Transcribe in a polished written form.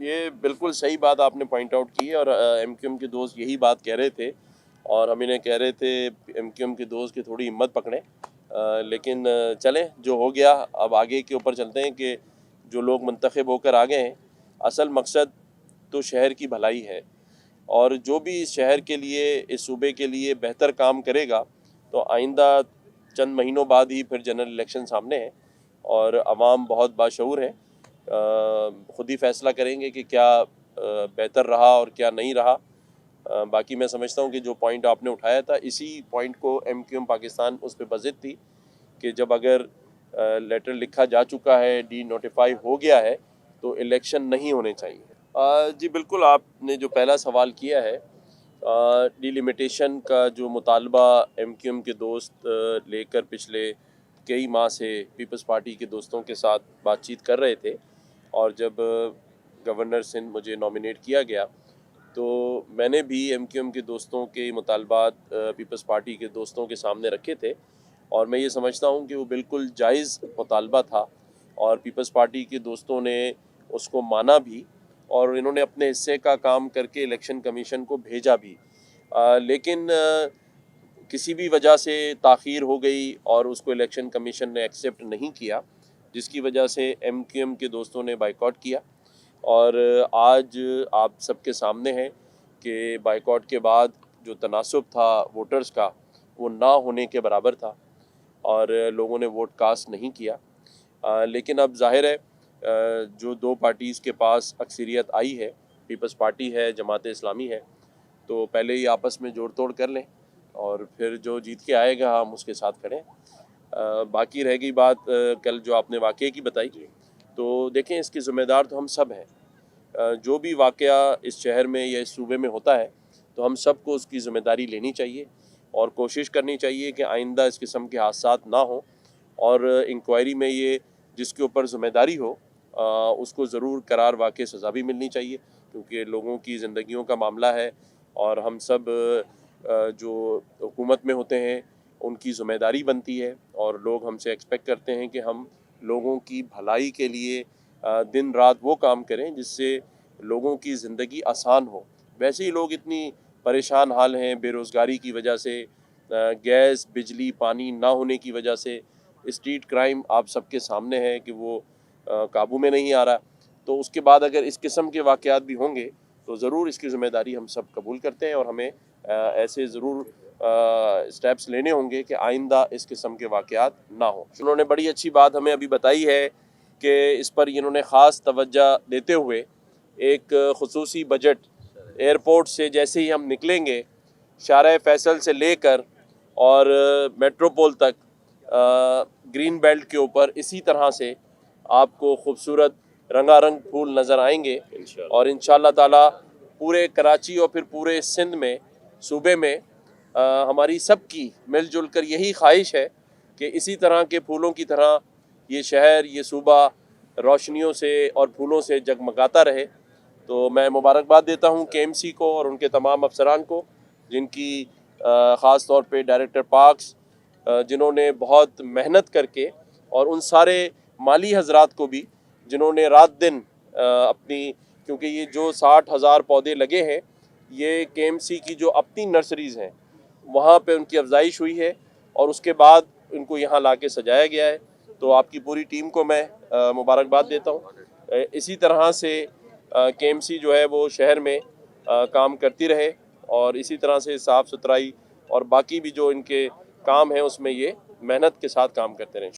ये बिल्कुल सही बात आपने पॉइंट आउट की है और एमक्यूएम के दोस्त यही बात कह रहे थे और हम इन्हें कह रहे थे एमक्यूएम के दोस्त की थोड़ी हिम्मत पकड़ें, लेकिन चलें जो हो गया। अब आगे के ऊपर चलते हैं कि जो लोग मुंतखब होकर आ गए हैं, असल मकसद तो शहर की भलाई है और जो भी इस शहर के लिए, इस सूबे के लिए बेहतर काम करेगा तो आइंदा चंद महीनों बाद ही फिर जनरल इलेक्शन सामने है और अवाम बहुत बाशऊर है, ख़ुद ही फैसला करेंगे कि क्या बेहतर रहा और क्या नहीं रहा। बाकी मैं समझता हूँ कि जो पॉइंट आपने उठाया था, इसी पॉइंट को एमक्यूएम पाकिस्तान उस पर बज़िद थी कि जब अगर लेटर लिखा जा चुका है, डी नोटिफाई हो गया है तो इलेक्शन नहीं होने चाहिए। जी बिल्कुल, आपने जो पहला सवाल किया है, डिलिमिटेशन का जो मुतालबा एमक्यूएम के दोस्त लेकर पिछले कई माह से पीपल्स पार्टी के दोस्तों के साथ बातचीत कर रहे थे और जब गवर्नर सिंध मुझे नॉमिनेट किया गया तो मैंने भी एमक्यूएम के दोस्तों के मुतालबात पीपल्स पार्टी के दोस्तों के सामने रखे थे और मैं ये समझता हूँ कि वो बिल्कुल जायज़ मुतालबा था और पीपल्स पार्टी के दोस्तों ने उसको माना भी और इन्होंने अपने हिस्से का काम करके इलेक्शन कमीशन को भेजा भी। लेकिन किसी भी वजह से ताख़ीर हो गई और उसको इलेक्शन कमीशन ने एक्सेप्ट नहीं किया, जिसकी वजह से एमक्यूएम के दोस्तों ने बाइकआउट किया और आज आप सबके सामने है कि बाइकआउट के बाद जो तनासुब था वोटर्स का, वो ना होने के बराबर था और लोगों ने वोट कास्ट नहीं किया। लेकिन अब जाहिर है जो दो पार्टीज़ के पास अक्सरियत आई है, पीपल्स पार्टी है, जमात इस्लामी है, तो पहले ही आपस में जोड़ तोड़ कर लें और फिर जो जीत के आएगा हम उसके साथ खड़े। बाकी रह गई बात कल जो आपने वाक़ये की बताई, तो देखें इसके ज़िम्मेदार तो हम सब हैं। जो भी वाक़या इस शहर में या इस सूबे में होता है तो हम सब को उसकी ज़िम्मेदारी लेनी चाहिए और कोशिश करनी चाहिए कि आइंदा इस किस्म के हादसात ना हो और इंक्वायरी में ये जिसके ऊपर ज़िम्मेदारी हो उसको ज़रूर करार वाक़ई सज़ा भी मिलनी चाहिए, क्योंकि लोगों की ज़िंदगियों का मामला है और हम सब जो हुकूमत में होते हैं उनकी ज़िम्मेदारी बनती है और लोग हमसे एक्सपेक्ट करते हैं कि हम लोगों की भलाई के लिए दिन रात वो काम करें जिससे लोगों की ज़िंदगी आसान हो। वैसे ही लोग इतनी परेशान हाल हैं बेरोज़गारी की वजह से, गैस, बिजली, पानी ना होने की वजह से, स्ट्रीट क्राइम आप सबके सामने है कि वो काबू में नहीं आ रहा। तो उसके बाद अगर इस किस्म के वाक़यात भी होंगे तो ज़रूर इसकी ज़िम्मेदारी हम सब कबूल करते हैं और हमें ऐसे ज़रूर स्टेप्स लेने होंगे कि आइंदा इस किस्म के वाक़यात ना हो। उन्होंने बड़ी अच्छी बात हमें अभी बताई है कि इस पर इन्होंने ख़ास तवज्जो देते हुए एक ख़ुसूसी बजट एयरपोर्ट से जैसे ही हम निकलेंगे, शारा फैसल से लेकर और मेट्रोपोल तक ग्रीन बेल्ट के ऊपर इसी तरह से आपको खूबसूरत रंगारंग फूल नज़र आएंगे और इंशाअल्लाह ताला पूरे कराची और फिर पूरे सिंध में, सूबे में हमारी सबकी मिलजुल कर यही ख्वाहिश है कि इसी तरह के फूलों की तरह ये शहर, ये सूबा रोशनियों से और फूलों से जगमगाता रहे। तो मैं मुबारकबाद देता हूँ केएमसी को और उनके तमाम अफसरान को, जिनकी ख़ास तौर पे डायरेक्टर पार्क्स जिन्होंने बहुत मेहनत करके और उन सारे माली हजरात को भी जिन्होंने रात दिन अपनी, क्योंकि ये जो 60,000 पौधे लगे हैं ये केएमसी की जो अपनी नर्सरीज़ हैं वहाँ पे उनकी अफजाइश हुई है और उसके बाद इनको यहाँ ला के सजाया गया है। तो आपकी पूरी टीम को मैं मुबारकबाद देता हूँ। इसी तरह से केएमसी जो है वो शहर में काम करती रहे और इसी तरह से साफ़ सुथराई और बाकी भी जो इनके काम हैं उसमें ये मेहनत के साथ काम करते रहें।